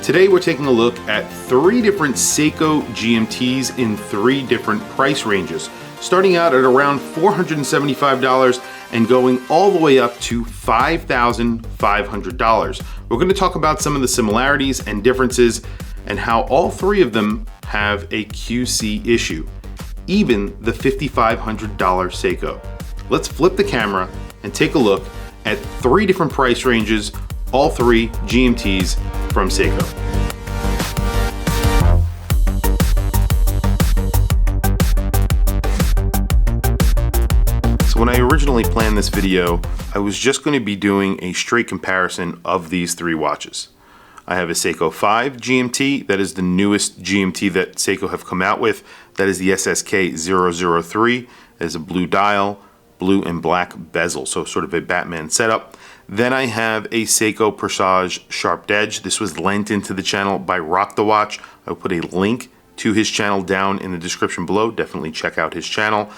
Today we're taking a look at 3 different Seiko GMTs in 3 different price ranges, starting out at around $475 and going all the way up to $5,500. We're going to talk about some of the similarities and differences and how all 3 of them have a QC issue, even the $5,500 Seiko. Let's flip the camera and take a look at 3 different price ranges, all 3 GMTs from Seiko. So when I originally planned this video, I was just going to be doing a straight comparison of these 3 watches. I have a Seiko 5 GMT, that is the newest GMT that Seiko have come out with. That is the SSK003. It is a blue dial, blue and black bezel, so sort of a Batman setup. Then I have a Seiko Presage Sharp Edge. This was lent into the channel by Rock the Watch. I'll put a link to his channel down in the description below. Definitely check out his channel.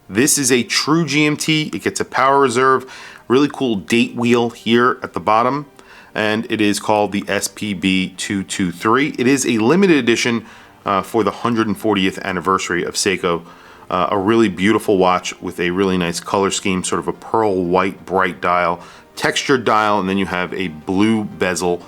This is a true GMT. It gets a power reserve, really cool date wheel here at the bottom, and it is called the SPB223. It is a limited edition for the 140th anniversary of Seiko. A really beautiful watch with a really nice color scheme, sort of a pearl white bright dial, textured dial, and then you have a blue bezel.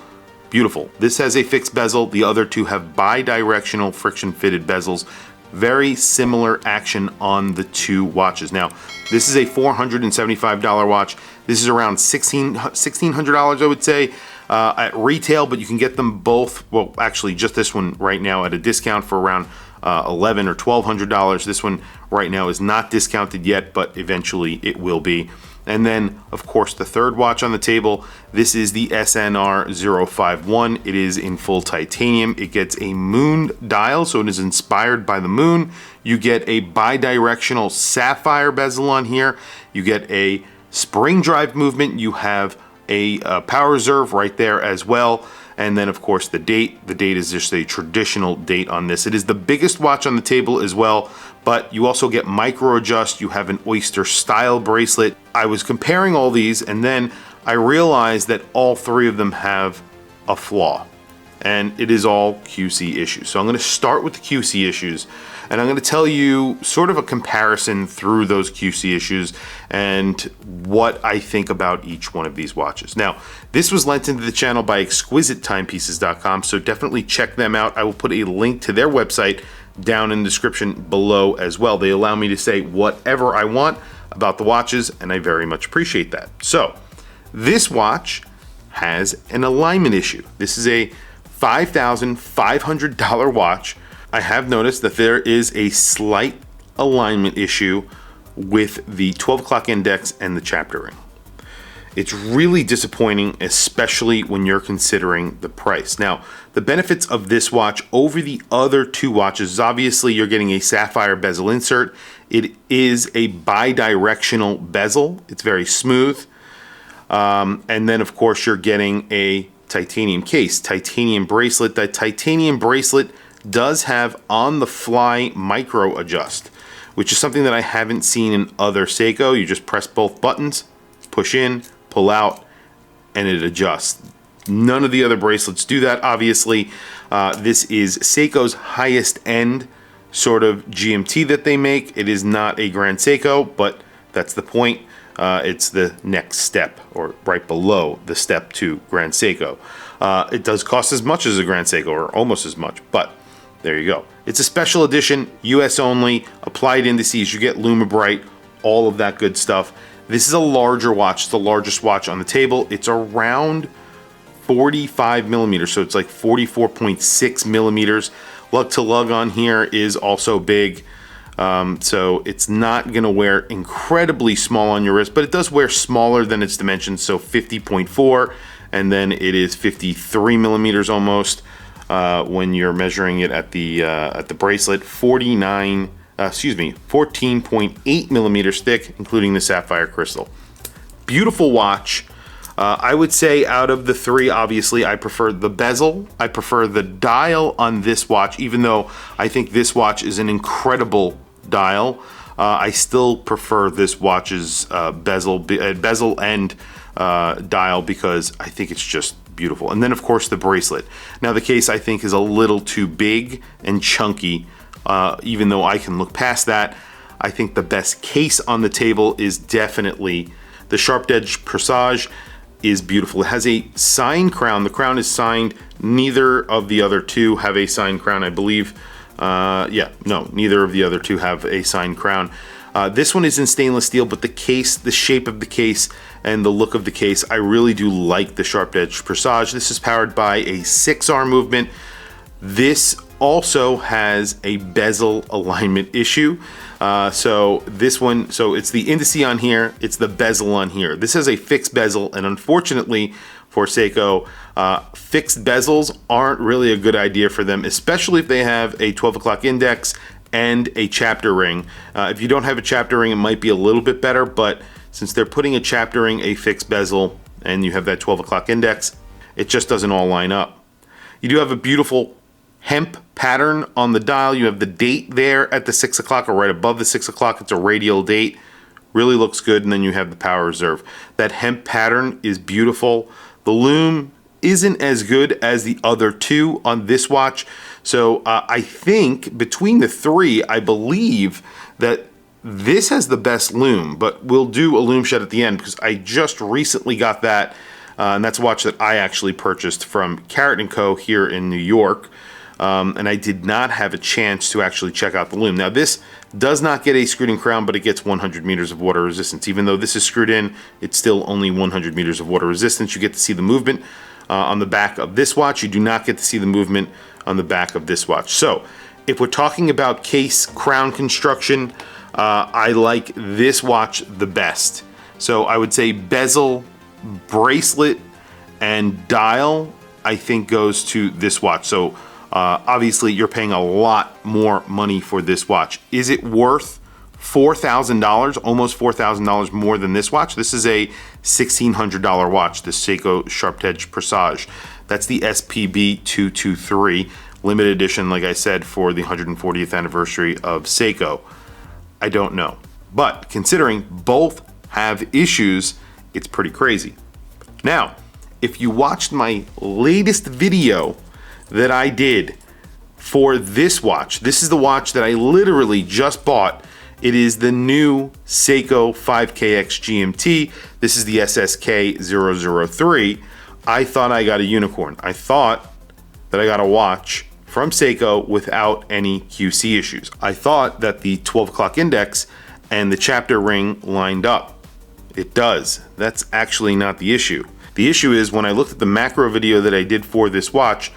Beautiful. This has a fixed bezel. The other 2 have bi-directional friction fitted bezels. Very similar action on the 2 watches. Now, this is a $475 watch. This is around $1,600, I would say, at retail, but you can get them both. Well, actually, just this one right now at a discount for around $1,100 or $1,200. This one right now is not discounted yet, but eventually it will be. And then, of course, the 3rd watch on the table, this is the SNR051. It is in full titanium. It gets a moon dial, so it is inspired by the moon. You get a bi-directional sapphire bezel on here. You get a spring drive movement. You have a power reserve right there as well. And then, of course, the date. The date is just a traditional date on this. It is the biggest watch on the table as well, but you also get micro adjust. You have an oyster style bracelet. I was comparing all these, and then I realized that all 3 of them have a flaw, and it is all QC issues. So I'm going to start with the QC issues, and I'm going to tell you sort of a comparison through those QC issues and what I think about each one of these watches. Now, this was lent into the channel by exquisitetimepieces.com, so definitely check them out. I will put a link to their website down in the description below as well. They allow me to say whatever I want about the watches, and I very much appreciate that. So, this watch has an alignment issue. This is a $5,500 watch. I have noticed that there is a slight alignment issue with the 12 o'clock index and the chapter ring. It's really disappointing, especially when you're considering the price. Now, the benefits of this watch over the other 2 watches is obviously you're getting a sapphire bezel insert. It is a bi-directional bezel. It's very smooth. And then, of course, you're getting a titanium case, titanium bracelet. That titanium bracelet does have on-the-fly micro adjust, which is something that I haven't seen in other Seiko. You just press both buttons, push in, pull out, and it adjusts. None of the other bracelets do that, obviously. This is Seiko's highest end sort of GMT that they make. It is not a Grand Seiko, but that's the point. It's the next step, or right below the step to Grand Seiko. It does cost as much as a Grand Seiko, or almost as much, but there you go. It's a special edition, US only, applied indices, you get Lume Bright, all of that good stuff. This is a larger watch. It's the largest watch on the table. It's around 45 millimeters, so it's like 44.6 millimeters. Lug to lug on here is also big. So it's not going to wear incredibly small on your wrist, but it does wear smaller than its dimensions, so 50.4, and then it is 53 millimeters almost when you're measuring it at the bracelet. 14.8 millimeters thick, including the sapphire crystal. Beautiful watch. I would say out of the 3, obviously, I prefer the bezel. I prefer the dial on this watch, even though I think this watch is an incredible dial. I still prefer this watch's bezel and dial because I think it's just beautiful. And then of course the bracelet. Now the case I think is a little too big and chunky, even though I can look past that. I think the best case on the table is definitely the Sharp Edge Presage. Is beautiful. It has a signed crown. The crown is signed. Neither of the other two have a signed crown, I believe. Neither of the other two have a signed crown. This one is in stainless steel, but the case, the shape of the case, and the look of the case, I really do like the Sharp Edge Presage. This is powered by a 6-arm movement. This also has a bezel alignment issue. So it's the indice on here, it's the bezel on here. This has a fixed bezel, and unfortunately for Seiko, fixed bezels aren't really a good idea for them, especially if they have a 12 o'clock index and a chapter ring. If you don't have a chapter ring, it might be a little bit better, but since they're putting a chapter ring, a fixed bezel, and you have that 12 o'clock index, it just doesn't all line up. You do have a beautiful hemp pattern on the dial. You have the date there at the 6 o'clock or right above the 6 o'clock. It's a radial date. Really looks good. And then you have the power reserve. That hemp pattern is beautiful. The Lume isn't as good as the other two on this watch. So I think between the three, I believe that this has the best Lume, but we'll do a Lume shed at the end because I just recently got that. And that's a watch that I actually purchased from Carrot & Co. here in New York. And I did not have a chance to actually check out the Lume. Now this does not get a screwed-in crown, but it gets 100 meters of water resistance. Even though this is screwed in, it's still only 100 meters of water resistance. You get to see the movement on the back of this watch. You do not get to see the movement on the back of this watch. So if we're talking about case crown construction, I like this watch the best. So I would say bezel, bracelet, and dial, I think goes to this watch. So obviously you're paying a lot more money for this watch. Is it worth $4,000, almost $4,000 more than this watch? This is a $1,600 watch, the Seiko Sharp Edge Presage. That's the SPB 223 limited edition, like I said, for the 140th anniversary of Seiko. I don't know, but considering both have issues, it's pretty crazy. Now, if you watched my latest video that I did for this watch, this is the watch that I literally just bought. It is the new Seiko 5KX GMT. This is the SSK003. I thought I got a unicorn. I thought that I got a watch from Seiko without any QC issues. I thought that the 12 o'clock index and the chapter ring lined up. It does. That's actually not the issue. The issue is when I looked at the macro video that I did for this watch,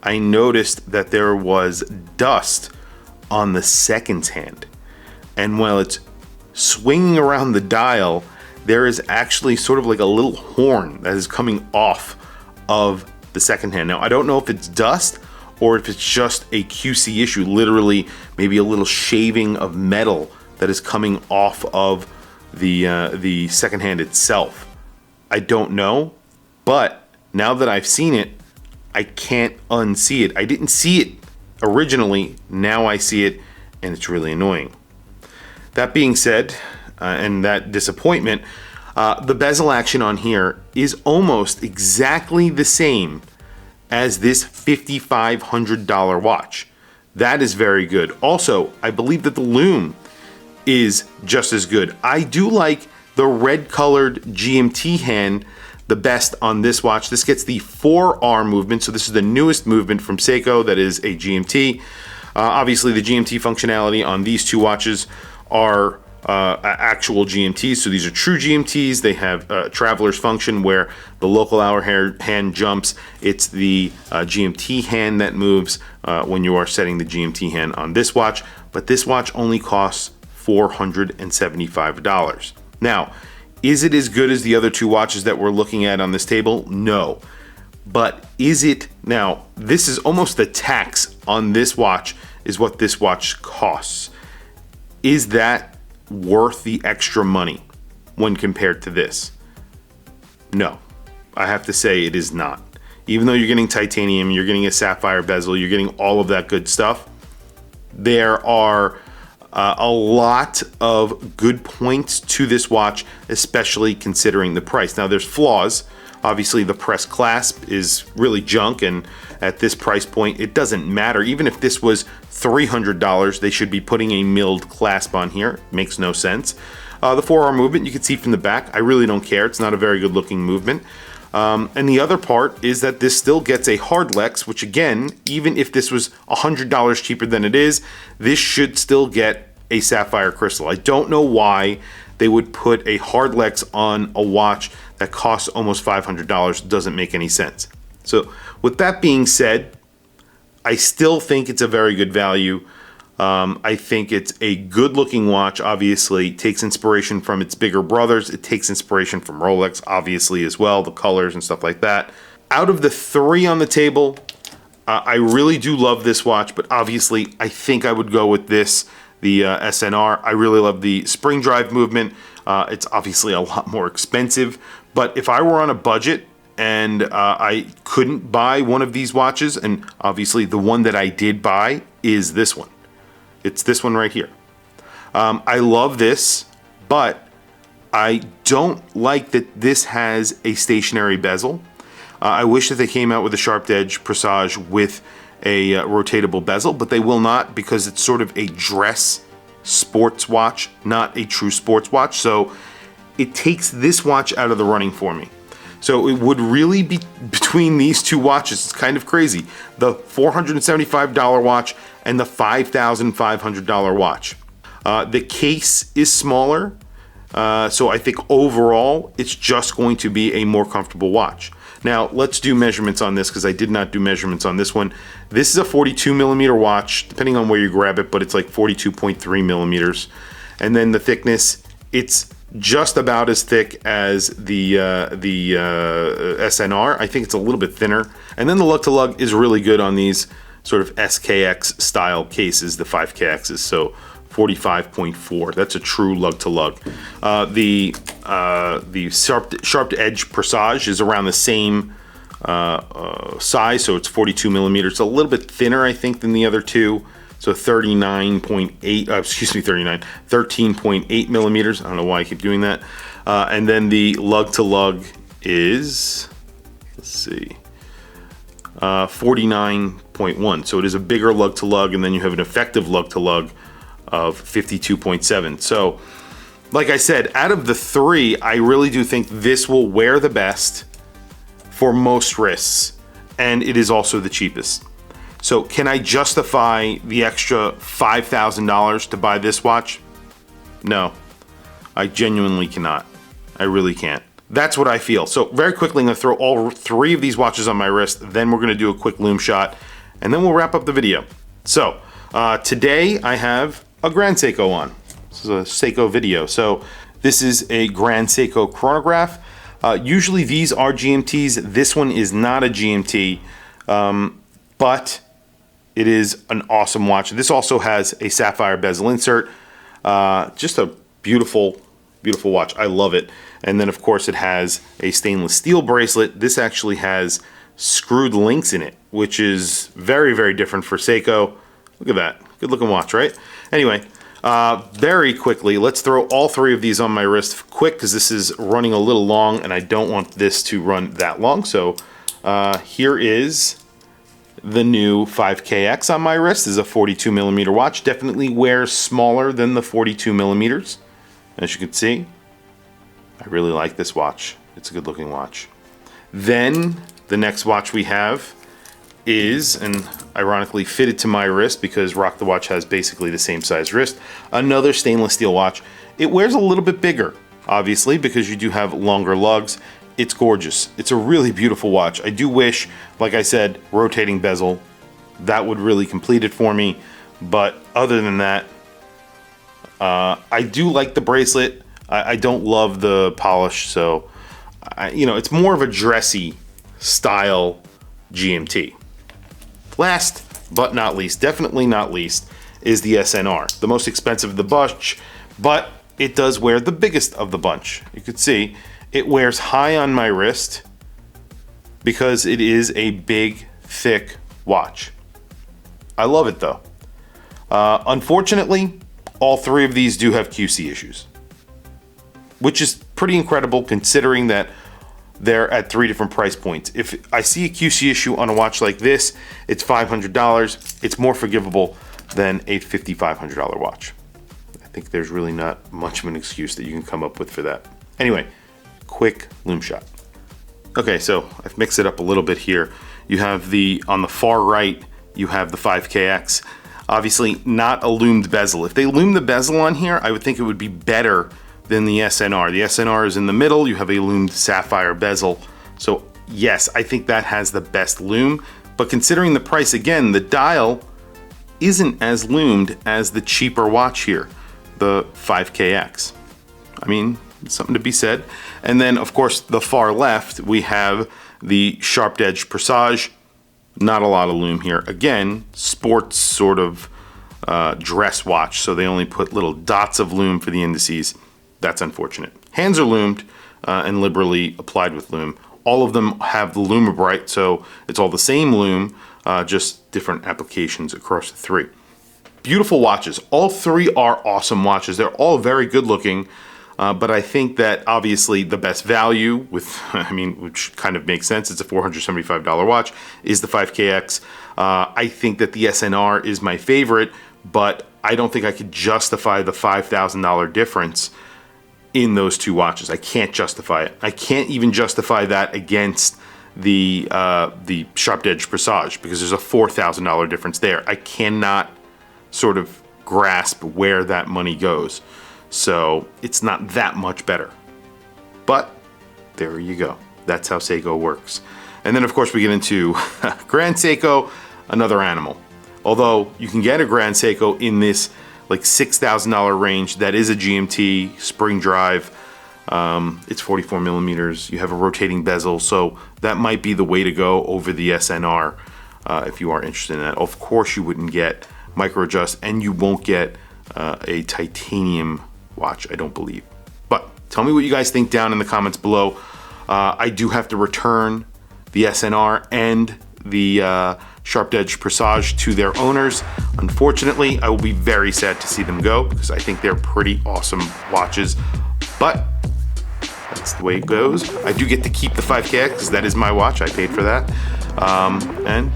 I noticed that there was dust on the seconds hand. And while it's swinging around the dial, there is actually sort of like a little horn that is coming off of the second hand. Now, I don't know if it's dust or if it's just a QC issue, literally maybe a little shaving of metal that is coming off of the second hand itself. I don't know, but now that I've seen it, I can't unsee it. I didn't see it originally, now I see it, and it's really annoying. That being said, and that disappointment, the bezel action on here is almost exactly the same as this $5,500 watch. That is very good. Also, I believe that the Lume is just as good. I do like the red colored GMT hand the best on this watch. This gets the 4-arm movement, so this is the newest movement from Seiko that is a GMT. Obviously, the GMT functionality on these two watches are actual GMTs, so these are true GMTs. They have traveler's function where the local hour hand jumps. It's the GMT hand that moves when you are setting the GMT hand on this watch, but this watch only costs $475. Now, is it as good as the other two watches that we're looking at on this table? No. But is it? Now, this is almost the tax on this watch is what this watch costs. Is that worth the extra money when compared to this? No. I have to say it is not. Even though you're getting titanium, you're getting a sapphire bezel, you're getting all of that good stuff, there are a lot of good points to this watch, especially considering the price. Now, there's flaws. Obviously the press clasp is really junk, and at this price point it doesn't matter. Even if this was $300, they should be putting a milled clasp on here. Makes no sense. The forearm movement you can see from the back. I really don't care. It's not a very good looking movement. And the other part is that this still gets a hard Lex, which again, even if this was $100 cheaper than it is, this should still get a sapphire crystal. I don't know why they would put a hard Lex on a watch that costs almost $500. Doesn't make any sense. So with that being said, I still think it's a very good value. I think it's a good looking watch. Obviously it takes inspiration from its bigger brothers. It takes inspiration from Rolex obviously as well, the colors and stuff like that. Out of the three on the table, I really do love this watch, but obviously I think I would go with this, the SNR. I really love the spring drive movement. It's obviously a lot more expensive, but if I were on a budget and I couldn't buy one of these watches, and obviously the one that I did buy is this one. It's this one right here. I love this, but I don't like that this has a stationary bezel. I wish that they came out with a sharp edge Presage with a rotatable bezel, but they will not, because it's sort of a dress sports watch, not a true sports watch. So it takes this watch out of the running for me. So it would really be between these two watches. It's kind of crazy. The $475 watch and the $5,500 watch. The case is smaller, so I think overall it's just going to be a more comfortable watch. Now let's do measurements on this, because I did not do measurements on this one. This is a 42 millimeter watch, depending on where you grab it, but it's like 42.3 millimeters. And then the thickness, it's just about as thick as the SNR. I think it's a little bit thinner. And then the lug to lug is really good on these sort of SKX style cases, the 5KXs. So 45.4. That's a true lug to lug. The sharp edge Presage is around the same size, so it's 42 millimeters. It's a little bit thinner, I think, than the other two. So 13.8 millimeters. I don't know why I keep doing that. And then the lug to lug is, let's see, 49.1. So it is a bigger lug to lug, and then you have an effective lug to lug of 52.7. So like I said, out of the three, I really do think this will wear the best for most wrists, and it is also the cheapest. So can I justify the extra $5,000 to buy this watch? No, I genuinely cannot. I really can't. That's what I feel. So very quickly, I'm gonna throw all three of these watches on my wrist, then we're gonna do a quick Lume shot, and then we'll wrap up the video. So today I have a Grand Seiko on. This is a Seiko video. So this is a Grand Seiko chronograph. Usually these are GMTs. This one is not a GMT, but it is an awesome watch. This also has a sapphire bezel insert. Just a beautiful, beautiful watch. I love it. And then of course it has a stainless steel bracelet. This actually has screwed links in it, which is very, very different for Seiko. Look at that. Good looking watch, right? Anyway, very quickly, let's throw all three of these on my wrist quick, because this is running a little long and I don't want this to run that long. So here is the new 5KX on my wrist. This is a 42 millimeter watch. Definitely wears smaller than the 42 millimeters. As you can see, I really like this watch. It's a good looking watch. Then the next watch we have is, and ironically fitted to my wrist because Rock the Watch has basically the same size wrist, another stainless steel watch. It wears a little bit bigger, obviously, because you do have longer lugs. It's gorgeous. It's a really beautiful watch. I do wish, like I said, rotating bezel, that would really complete it for me. But other than that, I do like the bracelet. I don't love the polish, so it's more of a dressy style GMT. Last but not least, definitely not least, is the SNR. The most expensive of the bunch, but it does wear the biggest of the bunch. You can see it wears high on my wrist because it is a big, thick watch. I love it though. Unfortunately, all three of these do have QC issues, which is pretty incredible considering that they're at 3 different price points. If I see a QC issue on a watch like this, it's $500. It's more forgivable than a $5,500 watch. I think there's really not much of an excuse that you can come up with for that. Anyway, quick Lume shot. Okay, so I've mixed it up a little bit here. You have on the far right, you have the 5KX. Obviously not a lumed bezel. If they lume the bezel on here, I would think it would be better than the SNR. The SNR is in the middle. You have a lumed sapphire bezel. So yes, I think that has the best lume. But considering the price, again, the dial isn't as lumed as the cheaper watch here, the 5KX. I mean, something to be said. And then, of course, the far left, we have the sharp edge Presage. Not a lot of lume here. Again, sports sort of dress watch, so they only put little dots of lume for the indices. That's unfortunate. Hands are lumed and liberally applied with lume. All of them have the Lume-Bright, so it's all the same lume, just different applications across the three. Beautiful watches. All three are awesome watches. They're all very good looking, but I think that obviously the best value with, I mean, which kind of makes sense, it's a $475 watch, is the 5KX. I think that the SNR is my favorite, but I don't think I could justify the $5,000 difference in those two watches. I can't justify it. I can't even justify that against the sharp edge Presage because there's a $4,000 difference there. I cannot sort of grasp where that money goes. So it's not that much better. But there you go. That's how Seiko works. And then of course we get into Grand Seiko, another animal. Although you can get a Grand Seiko in this like $6,000 range, that is a GMT spring drive. It's 44 millimeters. You have a rotating bezel, so that might be the way to go over the SNR if you are interested in that. Of course, you wouldn't get micro adjust, and you won't get a titanium watch, I don't believe. But tell me what you guys think down in the comments below. I do have to return the SNR and the Sharp Edge Presage to their owners. Unfortunately, I will be very sad to see them go because I think they're pretty awesome watches, but that's the way it goes. I do get to keep the 5KX because that is my watch. I paid for that. And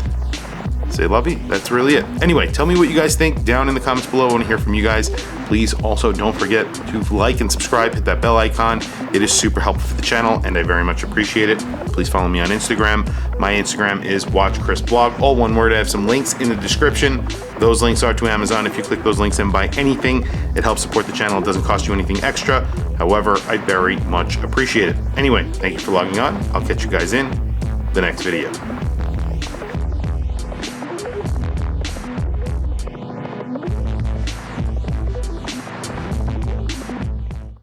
say lovey, that's really it. Anyway, tell me what you guys think down in the comments below. I want to hear from you guys. Please also don't forget to like and subscribe, hit that bell icon. It is super helpful for the channel and I very much appreciate it. Please follow me on Instagram. My Instagram is WatchChrisBlog, all one word. I have some links in the description. Those links are to Amazon. If you click those links and buy anything, it helps support the channel. It doesn't cost you anything extra. However, I very much appreciate it. Anyway, thank you for logging on. I'll catch you guys in the next video.